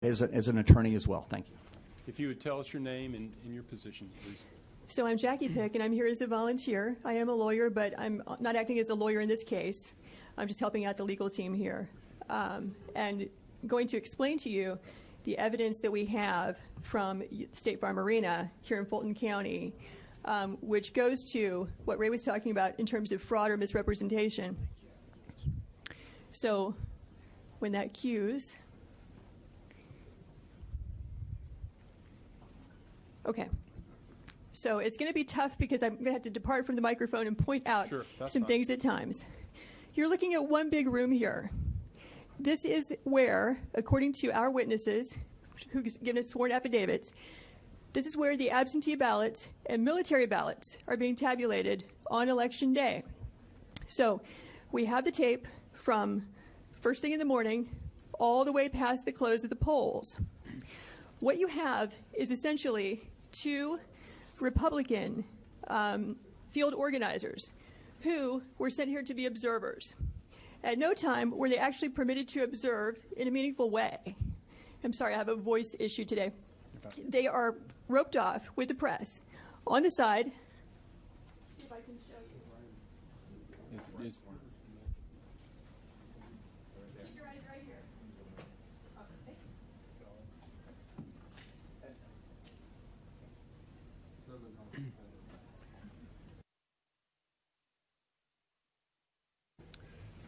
as an attorney as well. Thank you. If you would tell us your name and your position, please. So I'm Jackie Pick, and I'm here as a volunteer. I am a lawyer, but I'm not acting as a lawyer in this case. I'm just helping out the legal team here. And going to explain to you the evidence that we have from State Farm Arena here in Fulton County, which goes to what Ray was talking about in terms of fraud or misrepresentation. So when that cues. Okay. So it's going to be tough because I'm going to have to depart from the microphone and point out some things at times. You're looking at one big room here. This is where, according to our witnesses, who've given us sworn affidavits, this is where the absentee ballots and military ballots are being tabulated on Election Day. So we have the tape from first thing in the morning all the way past the close of the polls. What you have is essentially two Republican field organizers who were sent here to be observers. At no time were they actually permitted to observe in a meaningful way. I'm sorry, I have a voice issue today. They are roped off with the press on the side. See if I can show you. Keep your eyes right here. Okay.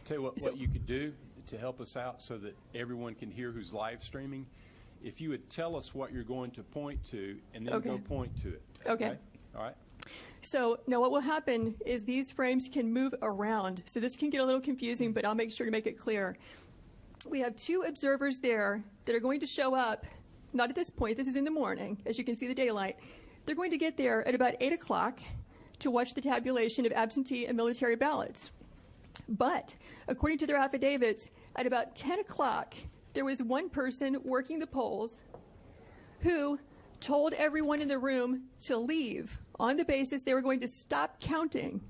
Tell you what you could do to help us out so that everyone can hear who's live streaming. If you would tell us what you're going to point to and then go point to it. Okay. All right. So now what will happen is these frames can move around. So this can get a little confusing, but I'll make sure to make it clear. We have two observers there that are going to show up, not at this point, this is in the morning, as you can see the daylight. They're going to get there at about 8 o'clock to watch the tabulation of absentee and military ballots. But according to their affidavits, at about 10 o'clock, there was one person working the polls who told everyone in the room to leave on the basis they were going to stop counting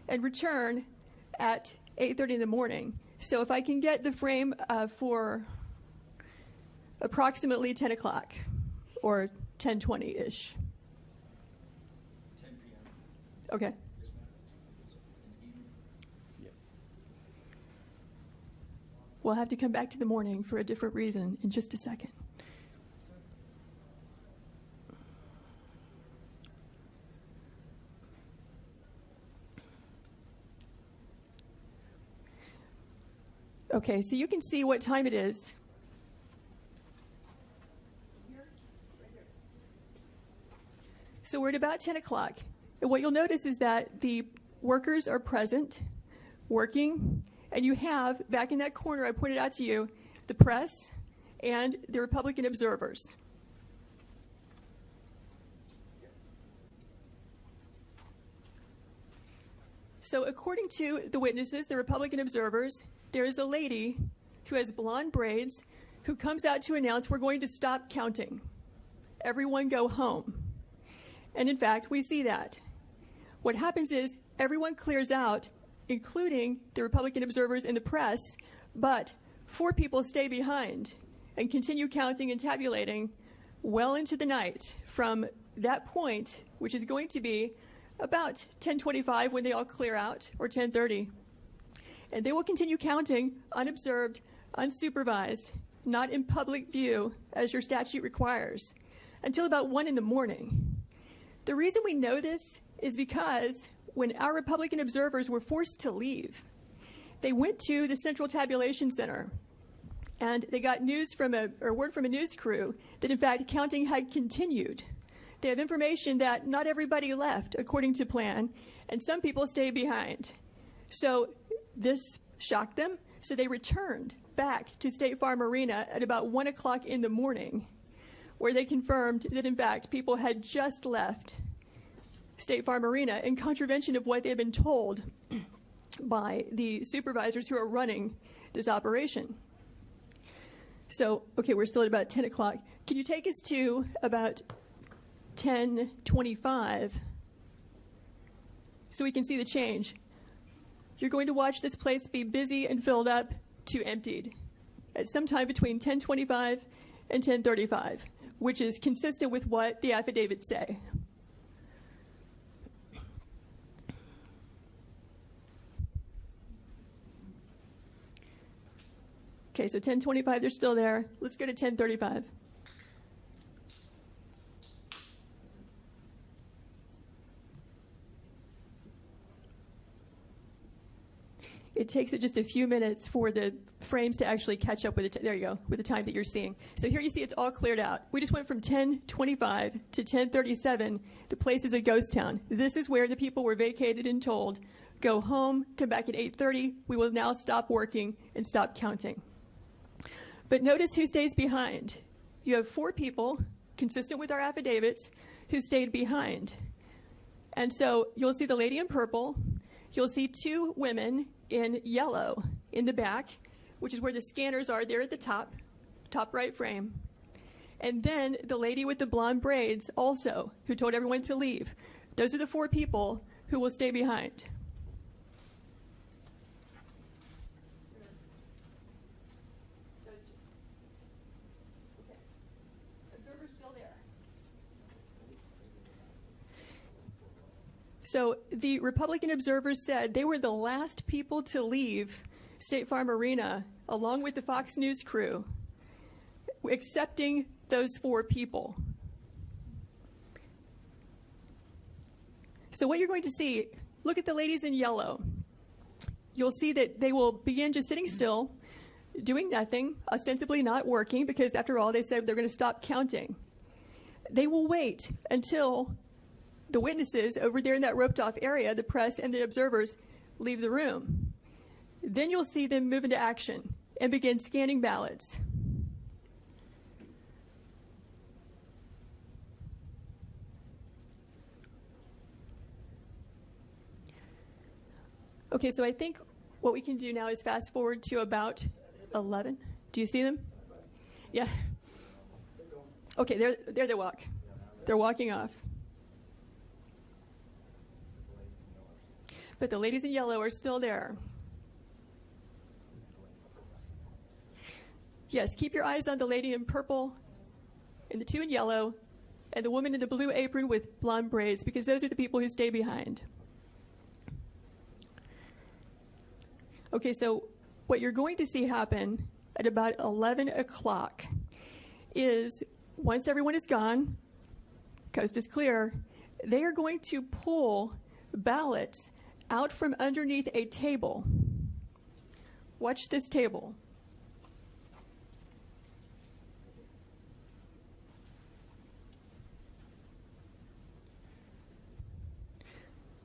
and return at 8:30 in the morning. So if I can get the frame for approximately 10 o'clock or 10:20-ish. 10 p.m. Okay. We'll have to come back to the morning for a different reason in just a second. Okay, so you can see what time it is. So we're at about 10 o'clock. And what you'll notice is that the workers are present, working, and you have, back in that corner I pointed out to you, the press and the Republican observers. So according to the witnesses, the Republican observers, there is a lady who has blonde braids who comes out to announce we're going to stop counting. Everyone go home. And in fact, we see that. What happens is everyone clears out, including the Republican observers and the press, but 4 people stay behind and continue counting and tabulating well into the night from that point, which is going to be about 10:25 when they all clear out, or 10:30. And they will continue counting unobserved, unsupervised, not in public view, as your statute requires, until about 1 in the morning. The reason we know this is because when our Republican observers were forced to leave, they went to the Central Tabulation Center, and they got word from a news crew that, in fact, counting had continued. They have information that not everybody left according to plan, and some people stayed behind. So this shocked them, so they returned back to State Farm Arena at about 1 o'clock in the morning, where they confirmed that, in fact, people had just left State Farm Arena in contravention of what they had been told by the supervisors who are running this operation. So, okay, we're still at about 10 o'clock. Can you take us to about 10:25 so we can see the change? You're going to watch this place be busy and filled up to emptied at some time between 10:25 and 10:35, which is consistent with what the affidavits say. Okay, so 10:25, they're still there. Let's go to 10:35. It takes it just a few minutes for the frames to actually catch up with it. There you go, with the time that you're seeing. So here you see it's all cleared out. We just went from 10:25 to 10:37. The place is a ghost town. This is where the people were vacated and told, go home, come back at 8:30. We will now stop working and stop counting. But notice who stays behind. You have 4 people, consistent with our affidavits, who stayed behind. And so you'll see the lady in purple. You'll see 2 women in yellow in the back, which is where the scanners are there at the top right frame. And then the lady with the blonde braids also, who told everyone to leave. Those are the 4 people who will stay behind. Observer's still there. So the Republican observers said they were the last people to leave State Farm Arena, along with the Fox News crew, accepting those 4 people. So what you're going to see, look at the ladies in yellow. You'll see that they will begin just sitting still, doing nothing, ostensibly not working, because after all, they said they're going to stop counting. They will wait until the witnesses over there in that roped off area, the press and the observers, leave the room. Then you'll see them move into action and begin scanning ballots. Okay, so I think what we can do now is fast forward to about 11. Do you see them? Yeah. Okay, there they walk. They're walking off. But the ladies in yellow are still there. Yes, keep your eyes on the lady in purple and the 2 in yellow and the woman in the blue apron with blonde braids, because those are the people who stay behind. Okay, so what you're going to see happen at about 11 o'clock is, once everyone is gone, coast is clear, they are going to pull ballots out from underneath a table. Watch this table.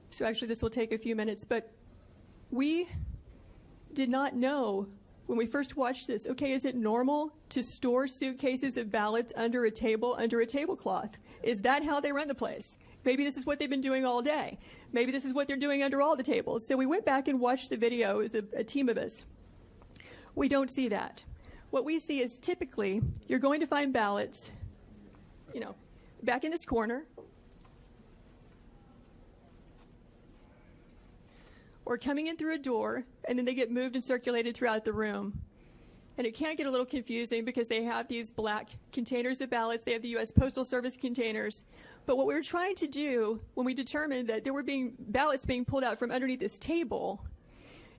So actually this will take a few minutes, but we did not know when we first watched this, okay, is it normal to store suitcases of ballots under a table, under a tablecloth? Is that how they run the place? Maybe this is what they've been doing all day. Maybe this is what they're doing under all the tables. So we went back and watched the video as a team of us. We don't see that. What we see is typically you're going to find ballots, back in this corner, or coming in through a door, and then they get moved and circulated throughout the room. And it can get a little confusing because they have these black containers of ballots. They have the U.S. Postal Service containers. But what we were trying to do when we determined that there were ballots being pulled out from underneath this table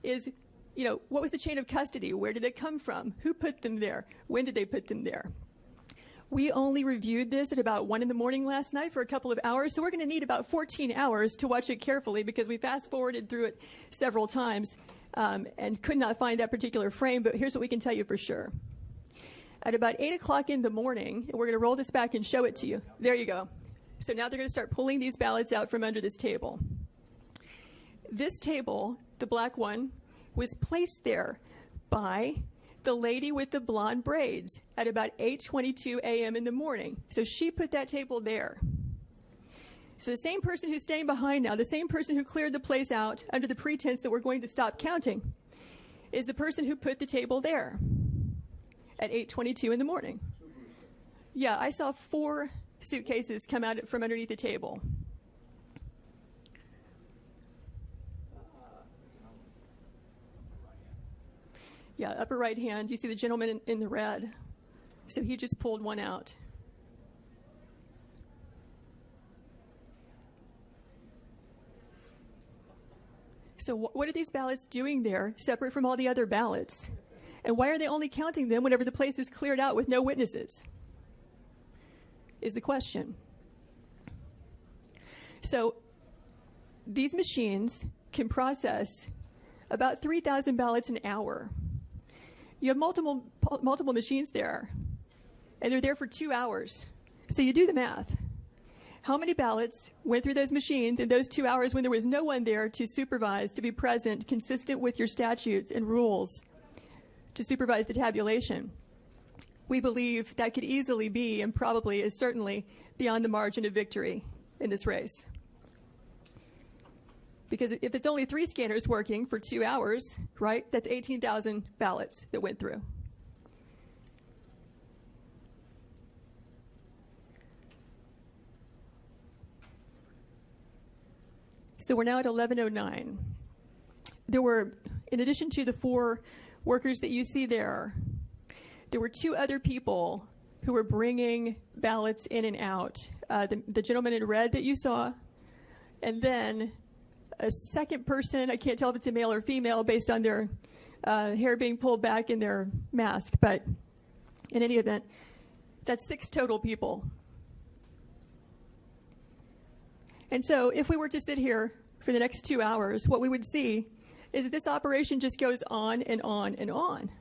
is, what was the chain of custody? Where did they come from? Who put them there? When did they put them there? We only reviewed this at about 1 in the morning last night for a couple of hours, so we're going to need about 14 hours to watch it carefully because we fast-forwarded through it several times and could not find that particular frame, but here's what we can tell you for sure. At about 8 o'clock in the morning, and we're going to roll this back and show it to you. There you go. So now they're going to start pulling these ballots out from under this table. This table, the black one, was placed there by the lady with the blonde braids at about 8:22 a.m. in the morning. So she put that table there. So the same person who's staying behind now, the same person who cleared the place out under the pretense that we're going to stop counting, is the person who put the table there at 8:22 in the morning. Yeah, I saw 4 suitcases come out from underneath the table. Yeah, upper right hand, you see the gentleman in the red. So he just pulled one out. So what are these ballots doing there, separate from all the other ballots? And why are they only counting them whenever the place is cleared out with no witnesses? Is the question. So these machines can process about 3,000 ballots an hour. You have multiple machines there, and they're there for 2 hours. So you do the math. How many ballots went through those machines in those 2 hours when there was no one there to supervise, to be present, consistent with your statutes and rules, to supervise the tabulation? We believe that could easily be, and probably is certainly, beyond the margin of victory in this race. Because if it's only 3 scanners working for 2 hours, right, that's 18,000 ballots that went through. So we're now at 11:09. There were, in addition to the 4 workers that you see there were 2 other people who were bringing ballots in and out. The gentleman in red that you saw, and then a second person. I can't tell if it's a male or female based on their hair being pulled back in their mask, but in any event, that's 6 total people. And so if we were to sit here for the next 2 hours, what we would see is that this operation just goes on and on and on.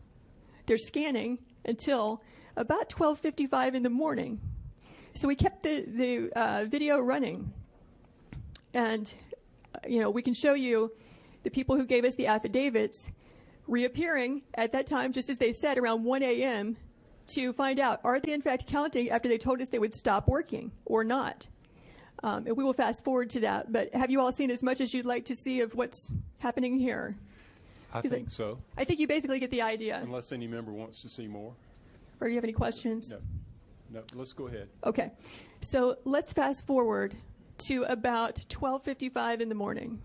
They're scanning until about 12:55 in the morning. So we kept the video running. And, we can show you the people who gave us the affidavits reappearing at that time, just as they said, around 1 a.m. to find out, are they in fact counting after they told us they would stop working or not? And we will fast forward to that. But have you all seen as much as you'd like to see of what's happening here? I think so. I think you basically get the idea. Unless any member wants to see more. Or you have any questions? No, let's go ahead. Okay. So let's fast forward to about 12:55 in the morning.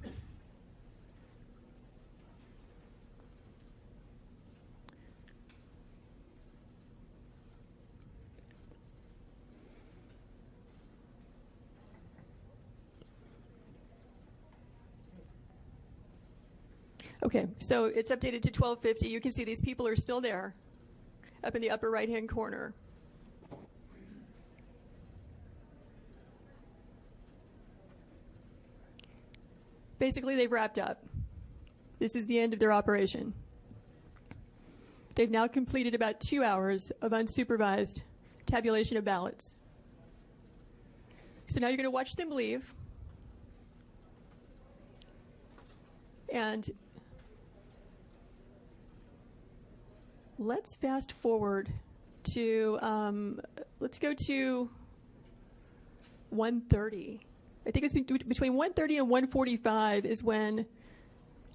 Okay, so it's updated to 12:50. You can see these people are still there, up in the upper right-hand corner. Basically, they've wrapped up. This is the end of their operation. They've now completed about 2 hours of unsupervised tabulation of ballots. So now you're going to watch them leave. And let's fast forward to, let's go to 1:30. I think it's between 1:30 and 1:45 is when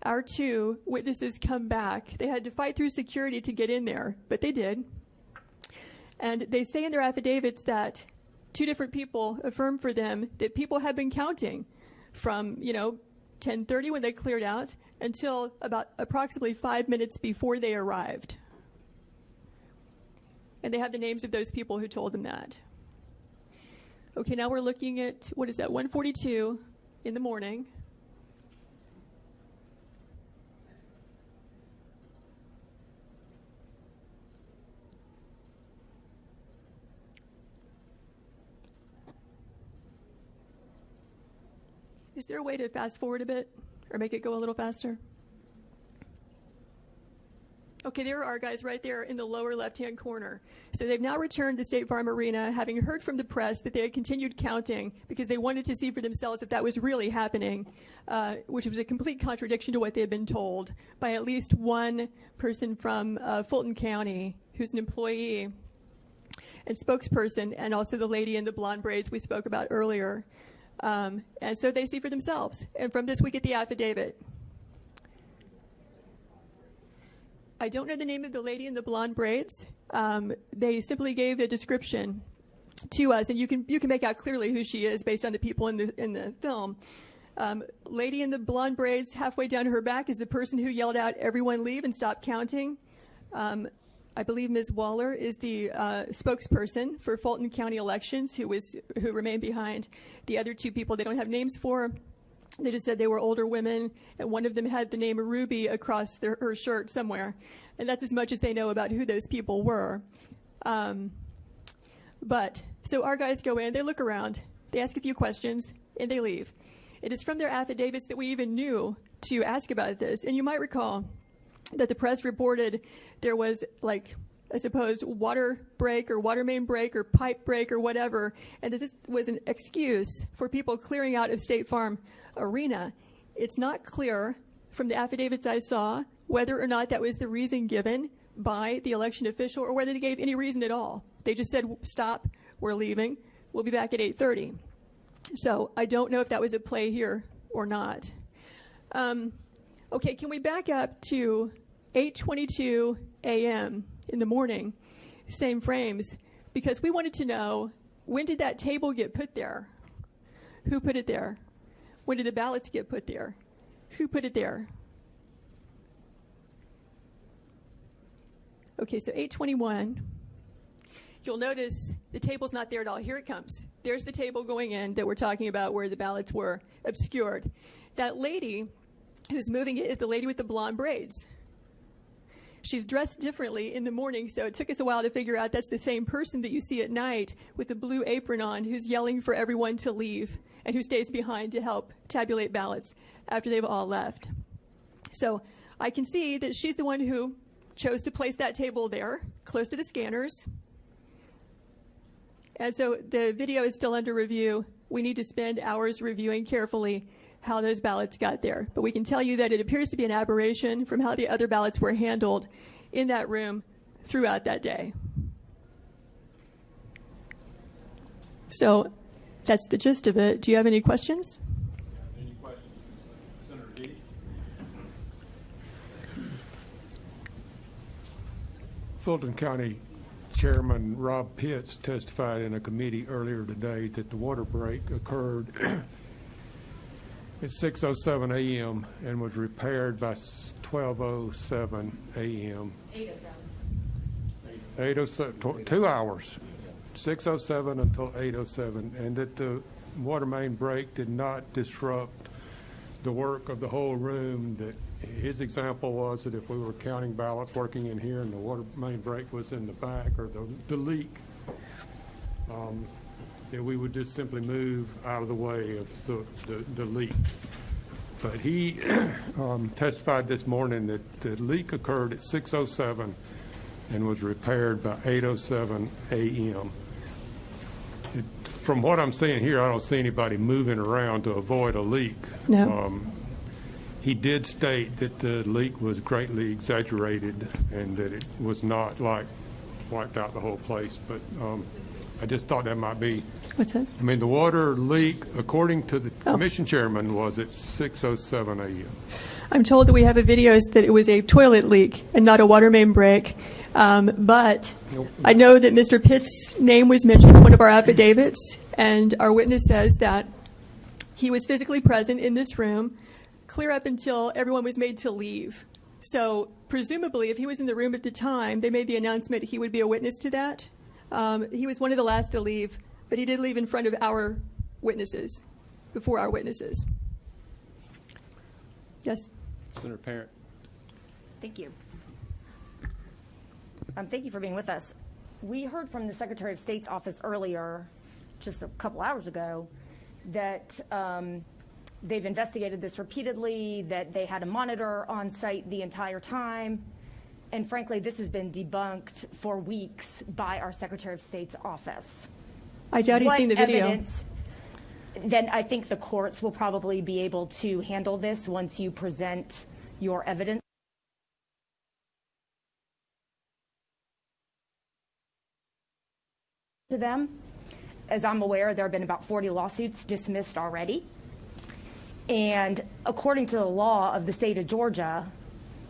our 2 witnesses come back. They had to fight through security to get in there, but they did. And they say in their affidavits that 2 different people affirm for them that people have been counting from, 10:30 when they cleared out until about approximately 5 minutes before they arrived. And they have the names of those people who told them that. Okay, now we're looking at, 1:42 in the morning. Is there a way to fast forward a bit or make it go a little faster? Okay, there are our guys right there in the lower left-hand corner. So they've now returned to State Farm Arena, having heard from the press that they had continued counting because they wanted to see for themselves if that was really happening, which was a complete contradiction to what they had been told by at least one person from Fulton County who's an employee and spokesperson, and also the lady in the blonde braids we spoke about earlier. And so they see for themselves. And from this, we get the affidavit. I don't know the name of the lady in the blonde braids. They simply gave a description to us, and you can make out clearly who she is based on the people in the film. Lady in the blonde braids, halfway down her back, is the person who yelled out, "Everyone leave and stop counting." I believe Ms. Waller is the spokesperson for Fulton County elections who remained behind. The other two people they don't have names for. They just said they were older women, and one of them had the name Ruby across her shirt somewhere. And that's as much as they know about who those people were. So our guys go in, they look around, they ask a few questions, and they leave. It is from their affidavits that we even knew to ask about this. And you might recall that the press reported there was, like, a supposed water break or water main break or pipe break or whatever, and that this was an excuse for people clearing out of State Farm Arena. It's not clear from the affidavits I saw whether or not that was the reason given by the election official or whether they gave any reason at all. They just said, stop, we're leaving, we'll be back at 8:30. So I don't know if that was at play here or not. Okay, can we back up to 8:22 a.m. in the morning, same frames, because we wanted to know, when did that table get put there? Who put it there? When did the ballots get put there? Who put it there? Okay, so 8:21. You'll notice the table's not there at all. Here it comes. There's the table going in that we're talking about where the ballots were obscured. That lady who's moving it is the lady with the blonde braids. She's dressed differently in the morning, so it took us a while to figure out that's the same person that you see at night with the blue apron on who's yelling for everyone to leave and who stays behind to help tabulate ballots after they've all left. So I can see that she's the one who chose to place that table there, close to the scanners. And so the video is still under review. We need to spend hours reviewing carefully how those ballots got there. But we can tell you that it appears to be an aberration from how the other ballots were handled in that room throughout that day. So that's the gist of it. Do you have any questions? Any questions? Senator Deedy? Fulton County Chairman Rob Pitts testified in a committee earlier today that the water break occurred at 6:07 a.m. and was repaired by 12:07 a.m. 8:07, 2 hours, 6:07 until 8:07, and that the water main break did not disrupt the work of the whole room. That his example was that if we were counting ballots working in here and the water main break was in the back, or the leak, that we would just simply move out of the way of the leak. But he testified this morning that the leak occurred at 6:07 and was repaired by 8:07 a.m. From what I'm seeing here, I don't see anybody moving around to avoid a leak. No. He did state that the leak was greatly exaggerated and that it was not like wiped out the whole place. But I just thought that might be. What's that? I mean, the water leak, according to the commission chairman, was at 6:07 a.m. I'm told that we have a video that it was a toilet leak and not a water main break. But I know that Mr. Pitt's name was mentioned in one of our affidavits, and our witness says that he was physically present in this room clear up until everyone was made to leave. So presumably, if he was in the room at the time, they made the announcement he would be a witness to that. He was one of the last to leave, but he did leave in front of our witnesses, before our witnesses. Yes? Senator Parent. Thank you. Thank you for being with us. We heard from the Secretary of State's office earlier, just a couple hours ago, that they've investigated this repeatedly, that they had a monitor on site the entire time. And frankly, this has been debunked for weeks by our Secretary of State's office. I doubt he's seen the video. Evidence, then I think the courts will probably be able to handle this once you present your evidence. To them. As I'm aware, there have been about 40 lawsuits dismissed already. And according to the law of the state of Georgia,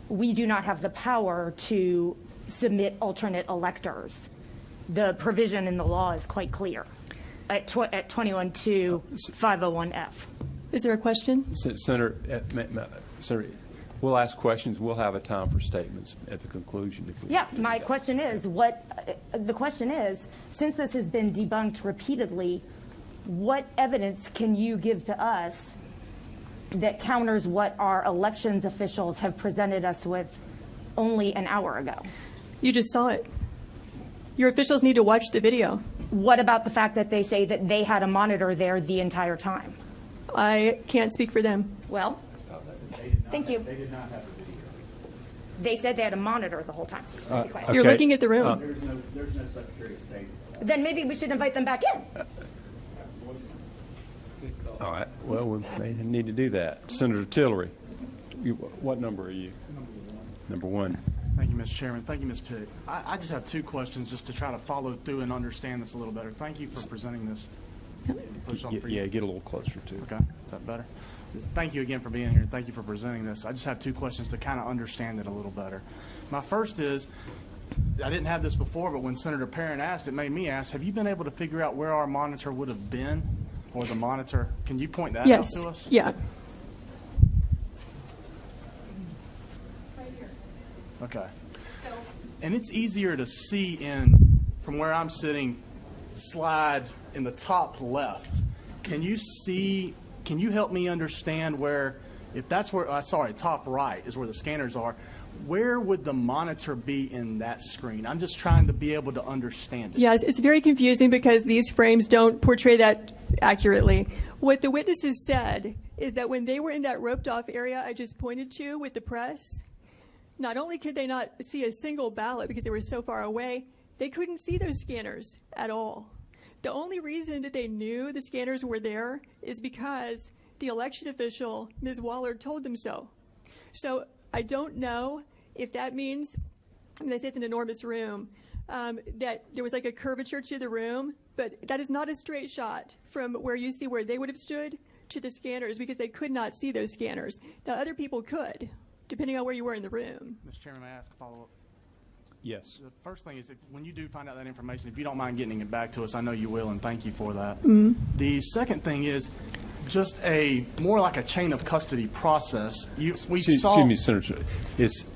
we do not have the power to submit alternate electors. The provision in the law is quite clear at 21-501F. Is there a question? Senator, We'll ask questions. We'll have a time for statements at the conclusion. If we Yeah, need to my do that. question is, the question is, since this has been debunked repeatedly, what evidence can you give to us that counters what our elections officials have presented us with only an hour ago? You just saw it. Your officials need to watch the video. What about the fact that they say that they had a monitor there the entire time? I can't speak for them. Well, thank you. They did not have a video. They said they had a monitor the whole time. You're Okay. looking at the room. There's no Secretary of State. Then maybe we should invite them back in. All right. Well, we may need to do that. Senator Tillery, what number are you? Number one. Thank you, Mr. Chairman. Thank you, Ms. Pitt. I just have two questions just to try to follow through and understand this a little better. Thank you for presenting this. Push off for you. Yeah, get a little closer to it. Okay, is that better? Thank you again for being here. Thank you for presenting this. I just have two questions to kind of understand it a little better. My first is, I didn't have this before, but when Senator Perrin asked, it made me ask, have you been able to figure out where our monitor would have been? Or the monitor? Can you point that Yes. out to us? Yeah. Okay. And it's easier to see in, from where I'm sitting, slide in the top left. Can you help me understand where, if that's where, top right is where the scanners are, where would the monitor be in that screen? I'm just trying to be able to understand it. Yes, it's very confusing because these frames don't portray that accurately. What the witnesses said is that when they were in that roped off area I just pointed to with the press, not only could they not see a single ballot because they were so far away, they couldn't see those scanners at all. The only reason that they knew the scanners were there is because the election official, Ms. Waller, told them so. So I don't know if that means, they say it's an enormous room, that there was like a curvature to the room, but that is not a straight shot from where you see where they would have stood to the scanners because they could not see those scanners. Now, other people could, depending on where you were in the room. Mr. Chairman, may I ask a follow-up? Yes. The first thing is, when you do find out that information, if you don't mind getting it back to us, I know you will, and thank you for that. The second thing is just more like a chain of custody process. Excuse me, Senator.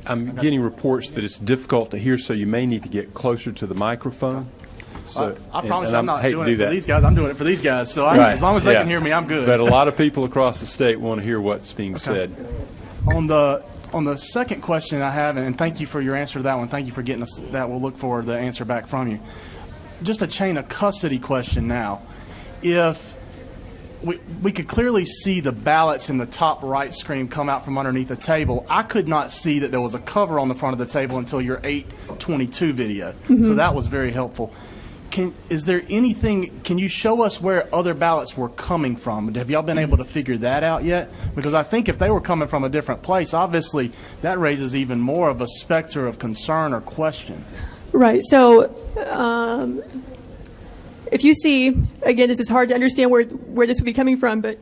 I'm getting reports that it's difficult to hear, so you may need to get closer to the microphone. So, I promise and I'm not hate doing to it do for that. these guys. I'm doing it for these guys. So Right, as long as they yeah. can hear me, I'm good. But a lot of people across the state want to hear what's being said. On the second question I have, and thank you for your answer to that one. Thank you for getting us that. We'll look for the answer back from you. Just a chain of custody question now. If we could clearly see the ballots in the top right screen come out from underneath the table, I could not see that there was a cover on the front of the table until your 8:22 video. So that was very helpful. Is there anything, can you show us where other ballots were coming from? Have y'all been able to figure that out yet? Because I think if they were coming from a different place, obviously that raises even more of a specter of concern or question. Right. So if you see, again, this is hard to understand where this would be coming from, but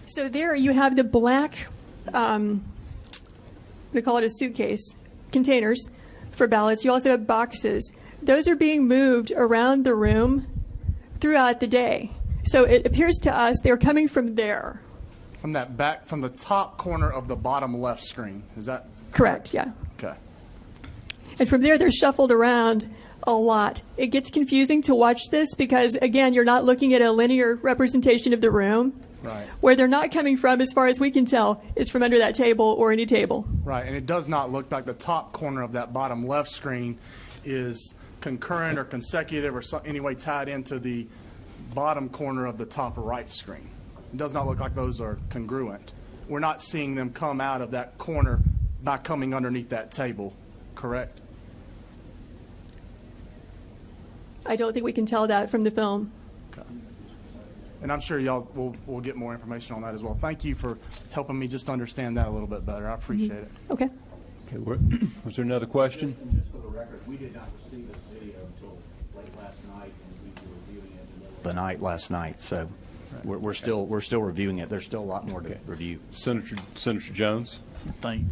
so there you have the black, we call it a suitcase, containers for ballots. You also have boxes. Those are being moved around the room throughout the day. So it appears to us they're coming from there. From the top corner of the bottom left screen. Is that Correct, yeah. okay? And from there, they're shuffled around a lot. It gets confusing to watch this because, again, you're not looking at a linear representation of the room. Right. Where they're not coming from, as far as we can tell, is from under that table or any table. Right, and it does not look like the top corner of that bottom left screen is concurrent or consecutive or any way tied into the bottom corner of the top right screen. It does not look like those are congruent. We're not seeing them come out of that corner by coming underneath that table, correct? I don't think we can tell that from the film. And I'm sure y'all will get more information on that as well. Thank you for helping me just understand that a little bit better. I appreciate it. Okay. Okay, was there another question? Just for the record, we did not receive this video until late last night, and we were reviewing it in the middle of the night last night. So we're still reviewing it. There's still a lot more to review. Senator Jones? Thank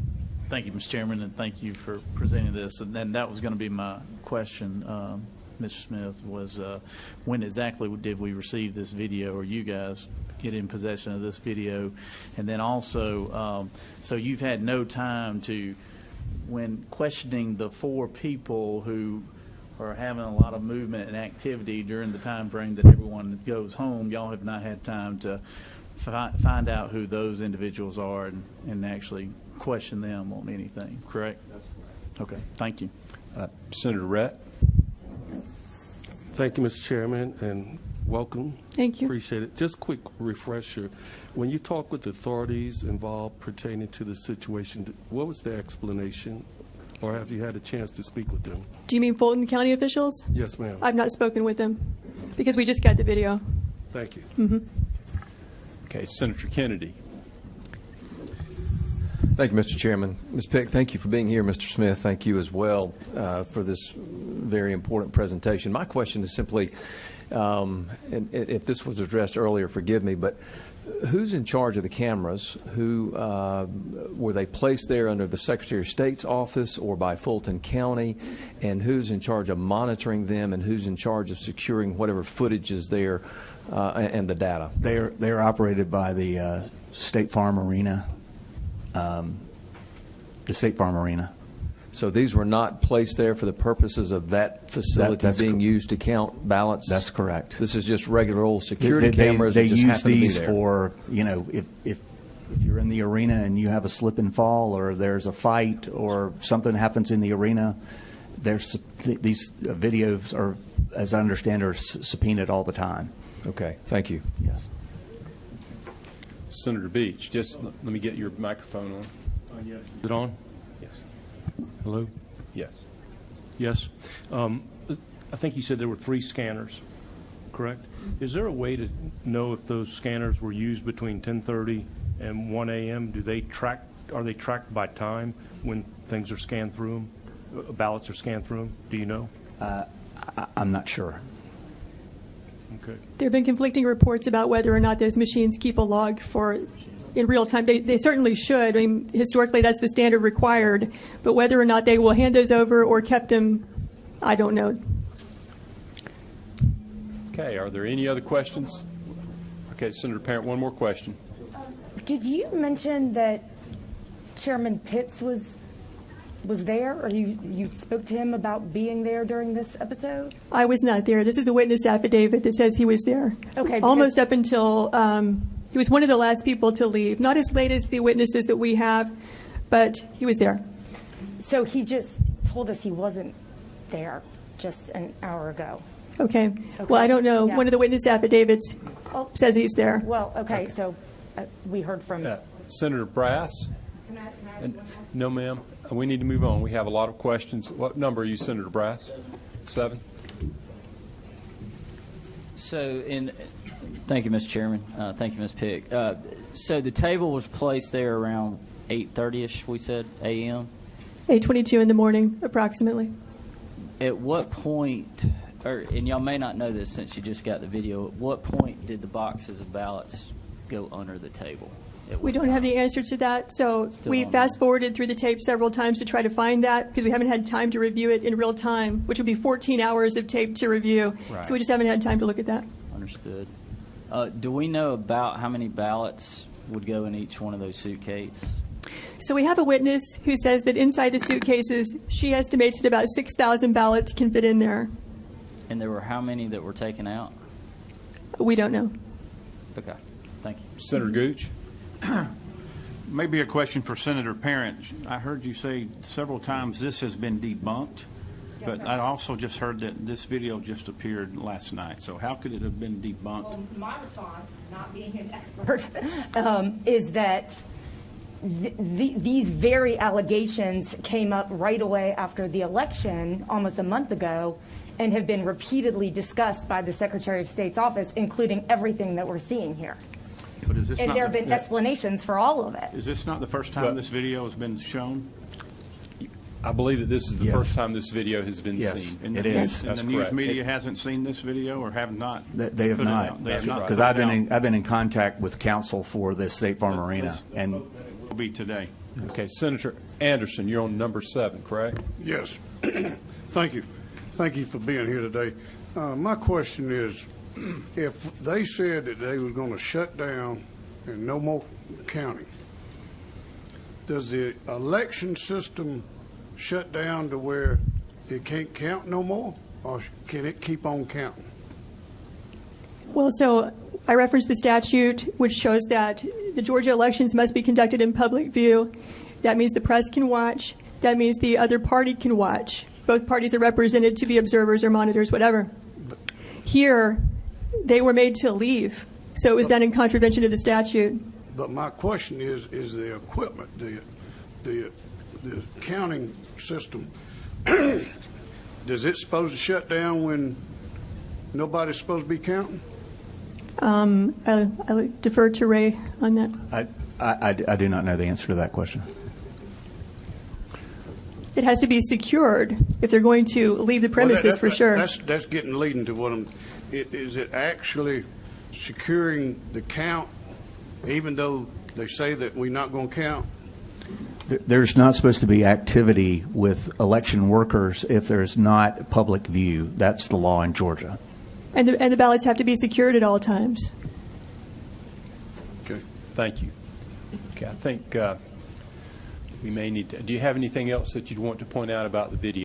you, Mr. Chairman, and thank you for presenting this. And then that was going to be my question, Mr. Smith, was when exactly did we receive this video, or you guys get in possession of this video. And then also, so you've had no time to, when questioning the 4 people who are having a lot of movement and activity during the time frame that everyone goes home, y'all have not had time to find out who those individuals are and actually question them on anything, correct? That's correct. Okay, thank you. Senator Rett? Thank you, Mr. Chairman, and welcome. Thank you. Appreciate it. Just quick refresher. When you talk with authorities involved pertaining to the situation, what was the explanation, or have you had a chance to speak with them? Do you mean Fulton County officials? Yes, ma'am. I've not spoken with them because we just got the video. Thank you. Mm-hmm. Okay, Senator Kennedy. Thank you, Mr. Chairman. Ms. Pick, thank you for being here. Mr. Smith, thank you as well for this very important presentation. My question is simply, and if this was addressed earlier, forgive me, but who's in charge of the cameras? Who were they placed there under the Secretary of State's office or by Fulton County? And who's in charge of monitoring them, and who's in charge of securing whatever footage is there and the data? They're operated by the State Farm Arena. The State Farm Arena. So these were not placed there for the purposes of that facility being used to count ballots? That's correct. This is just regular old security They cameras that just use happen to be these there. for, you know, if you're in the arena and you have a slip and fall, or there's a fight, or something happens in the arena, these videos are, as I understand, are subpoenaed all the time. Okay, thank you. Yes. Senator Beach, just let me get your microphone on. Yes. Is it on? Yes. Hello? Yes. Yes. I think you said there were 3 scanners, correct? Is there a way to know if those scanners were used between 10:30 and 1 a.m.? Are they tracked by time when things are scanned through them, ballots are scanned through them? Do you know? I'm not sure. Okay. There have been conflicting reports about whether or not those machines keep a log in real time. They certainly should. I mean, historically, that's the standard required. But whether or not they will hand those over or kept them, I don't know. Okay, are there any other questions? Okay, Senator Parent, one more question. Did you mention that Chairman Pitts was there, or you spoke to him about being there during this episode? I was not there. This is a witness affidavit that says he was there. Okay. Almost up until he was one of the last people to leave. Not as late as the witnesses that we have, but he was there. So he just told us he wasn't there just an hour ago. Okay. Well, I don't know. Yeah. One of the witness affidavits says he's there. Well, okay. So we heard from... Senator Brass? No, ma'am. We need to move on. We have a lot of questions. What number are you, Senator Brass? 7? Thank you, Mr. Chairman. Thank you, Ms. Pick. So the table was placed there around 8:30ish, we said, a.m.? 8:22 in the morning, approximately. At what point, and y'all may not know this since you just got the video, at what point did the boxes of ballots go under the table? We don't have the answer to that, so we on fast-forwarded through the tape several times to try to find that because we haven't had time to review it in real time, which would be 14 hours of tape to review. Right. So we just haven't had time to look at that. Understood. Do we know about how many ballots would go in each one of those suitcases? So we have a witness who says that inside the suitcases, she estimates that about 6,000 ballots can fit in there. And there were how many that were taken out? We don't know. Okay. Thank you. Senator Gooch? Maybe a question for Senator Parent. I heard you say several times this has been debunked, but I also just heard that this video just appeared last night. So how could it have been debunked? Well, my response, not being an expert, is that these very allegations came up right away after the election, almost a month ago, and have been repeatedly discussed by the Secretary of State's office, including everything that we're seeing here. But is this And not there have been explanations for all of it. Is this not the first time this video has been shown? I believe that this is the Yes. first time this video has been Yes. seen. And It the, is. And That's the news correct. media hasn't seen this video or have not? They have put it not. out. They have not Because put I've it out. I've been in contact with counsel for the State Farm Arena, and Will be today. Okay, Senator Anderson, you're on number 7, correct? Yes. Thank you. Thank you for being here today. My question is, if they said that they were going to shut down and no more counting, does the election system shut down to where it can't count no more, or can it keep on counting? Well, so I referenced the statute, which shows that the Georgia elections must be conducted in public view. That means the press can watch. That means the other party can watch. Both parties are represented to be observers or monitors, whatever. Here, they were made to leave, so it was done in contravention of the statute. But my question is the equipment, the counting system, does it supposed to shut down when nobody's supposed to be counting? I'll defer to Ray on that. I do not know the answer to that question. It has to be secured if they're going to leave the premises, for sure. That's leading to what I'm. Is it actually securing the count, even though they say that we're not going to count? There's not supposed to be activity with election workers if there's not public view. That's the law in Georgia. And the ballots have to be secured at all times. Okay. Thank you. Okay, I think we may need to. Do you have anything else that you'd want to point out about the video?